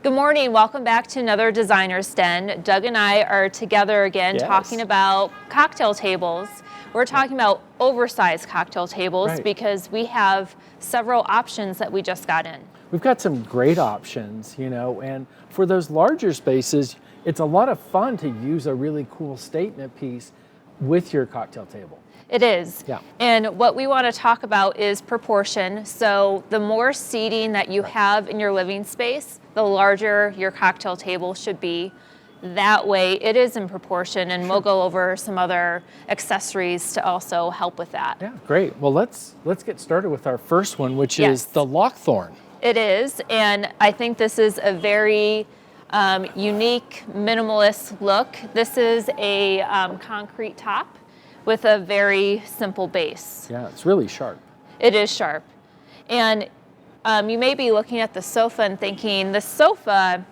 Good morning. Welcome back to another Designer's Den. Doug and I are together again talking about cocktail tables. We're talking about oversized cocktail tables because we have several options that we just got in. We've got some great options, you know, and for those larger spaces, it's a lot of fun to use a really cool statement piece with your cocktail table. It is. Yeah. And what we want to talk about is proportion. So the more seating that you have in your living space, the larger your cocktail table should be. That way it is in proportion, and we'll go over some other accessories to also help with that. Yeah, great. Well, let's get started with our first one, which is the Lockthorn. It is, and I think this is a very unique, minimalist look. This is a concrete top with a very simple base. Yeah, it's really sharp. It is sharp. And you may be looking at the sofa and thinking, the sofa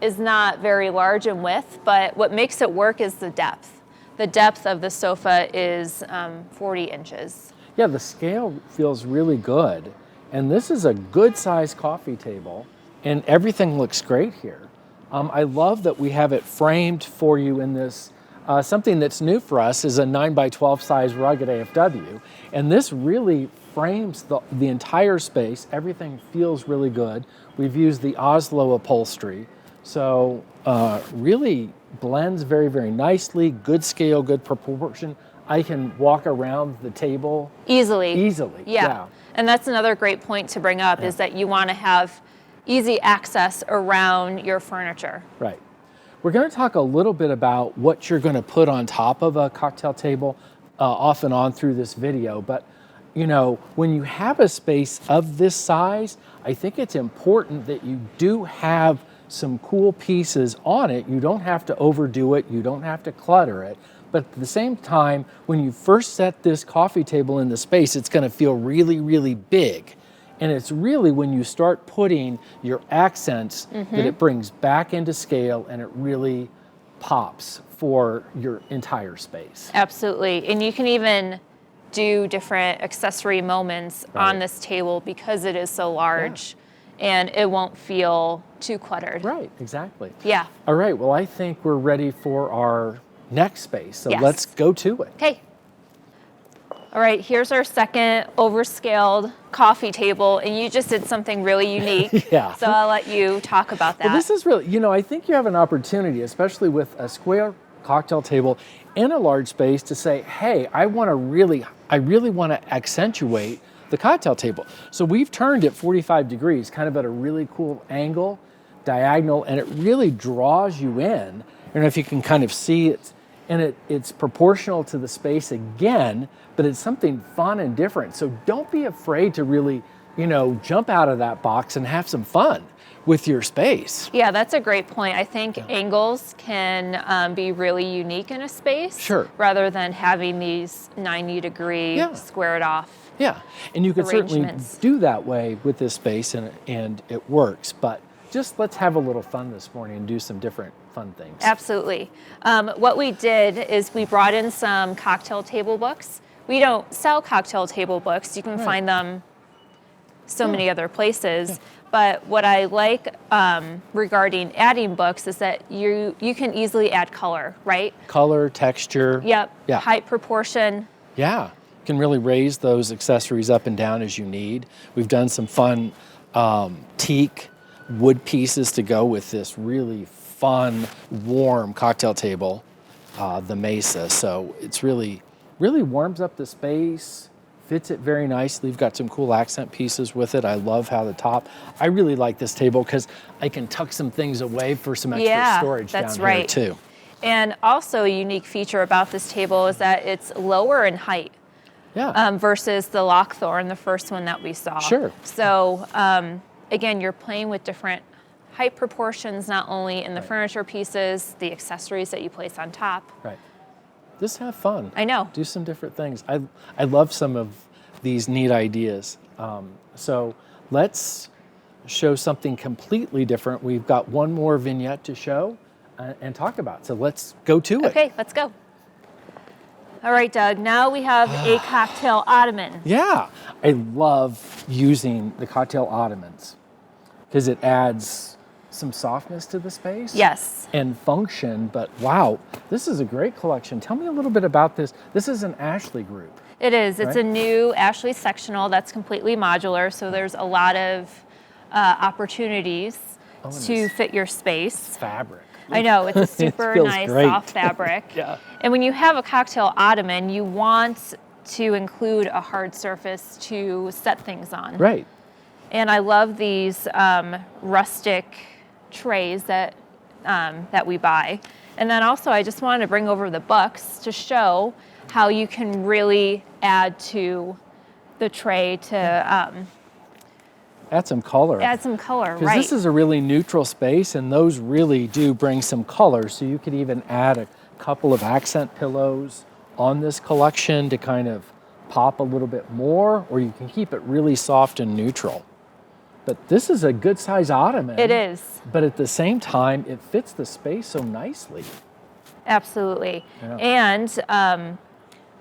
is not very large in width, but what makes it work is the depth. The depth of the sofa is 40 inches. Yeah, the scale feels really good. And this is a good sized coffee table, and everything looks great here. I love that we have it framed for you in this. Something that's new for us is a 9x12 size rugged AFW, and this really frames the entire space. Everything feels really good. We've used the Oslo upholstery, so really blends very, very nicely. Good scale, good proportion. I can walk around the table easily. Yeah. And that's another great point to bring up is that you want to have easy access around your furniture. Right. We're going to talk a little bit about what you're going to put on top of a cocktail table off and on through this video. But, you know, when you have a space of this size, I think it's important that you do have some cool pieces on it. You don't have to overdo it. You don't have to clutter it. But at the same time, when you first set this coffee table in the space, it's going to feel really, really big. And it's really when you start putting your accents that it brings back into scale, and it really pops for your entire space. Absolutely. And you can even do different accessory moments on this table because it is so large and it won't feel too cluttered. Right, exactly. Yeah. All right, well, I think we're ready for our next space. So let's go to it. Okay. All right, here's our second overscaled coffee table, and you just did something really unique. Yeah. So I'll let you talk about that. Well, this is really, you know, I think you have an opportunity, especially with a square cocktail table in a large space, to say, hey, I really want to accentuate the cocktail table. So we've turned it 45 degrees, kind of at a really cool angle, diagonal, and it really draws you in. I don't know if you can kind of see it, and it's proportional to the space again, but it's something fun and different. So don't be afraid to really, you know, jump out of that box and have some fun with your space. Yeah, that's a great point. I think angles can be really unique in a space. Sure. Rather than having these 90-degree squared off. Yeah, and you can certainly do that way with this space, and it works. But just let's have a little fun this morning and do some different fun things. Absolutely. What we did is we brought in some cocktail table books. We don't sell cocktail table books. You can find them so many other places. But what I like regarding adding books is that you can easily add color, right? Color, texture. Yep. Yeah. Height, proportion. Yeah. You can really raise those accessories up and down as you need. We've done some fun teak wood pieces to go with this really fun, warm cocktail table, the Mesa. So it's really warms up the space, fits it very nicely. We've got some cool accent pieces with it. I love how the top, I really like this table because I can tuck some things away for some extra storage down here too. And also a unique feature about this table is that it's lower in height versus the Lockthorn, the first one that we saw. Sure. So again, you're playing with different height proportions, not only in the furniture pieces, the accessories that you place on top. Right. Just have fun. I know. Do some different things. I love some of these neat ideas. So let's show something completely different. We've got one more vignette to show and talk about. So let's go to it. Okay, let's go. All right, Doug, now we have a cocktail ottoman. Yeah, I love using the cocktail ottomans because it adds some softness to the space. Yes. And function, but wow, this is a great collection. Tell me a little bit about this. This is an Ashley group. It is. It's right? a new Ashley sectional that's completely modular, so there's a lot of opportunities to fit your space. Fabric. I know, it's a super feels nice great. soft fabric. Yeah. And when you have a cocktail ottoman, you want to include a hard surface to set things on. Right. And I love these rustic trays that we buy. And then also I just wanted to bring over the books to show how you can really add to the tray to Add some color. add some color, Because right? this is a really neutral space, and those really do bring some color. So you could even add a couple of accent pillows on this collection to kind of pop a little bit more, or you can keep it really soft and neutral. But this is a good size ottoman. It is. But at the same time, it fits the space so nicely. Absolutely. Yeah. And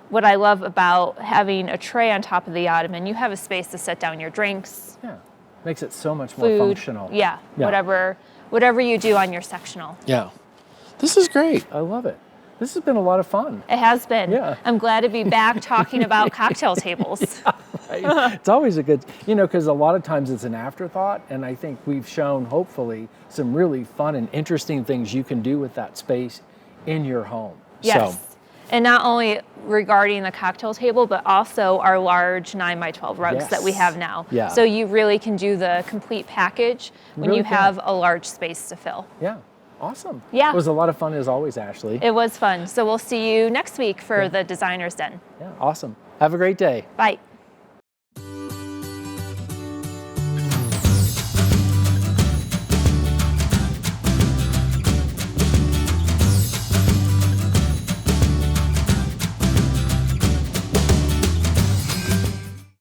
what I love about having a tray on top of the ottoman, you have a space to set down your drinks, Yeah. Makes it so much more food, functional. yeah, whatever you do on your sectional. Yeah. This is great. I love it. This has been a lot of fun. It has been. Yeah. I'm glad to be back talking about cocktail tables. Right? It's always a good, because a lot of times it's an afterthought, and I think we've shown, hopefully, some really fun and interesting things you can do with that space in your home. Yes. So, And not only regarding the cocktail table, but also our large 9x12 rugs that we Yes. have now. Yeah. So you really can do the complete package when really you can. have a large space to fill. yeah, awesome. Yeah. It was a lot of fun as always, Ashley. It was fun. So we'll see you next week for the Designer's Den. Yeah, awesome. Have a great day. Bye.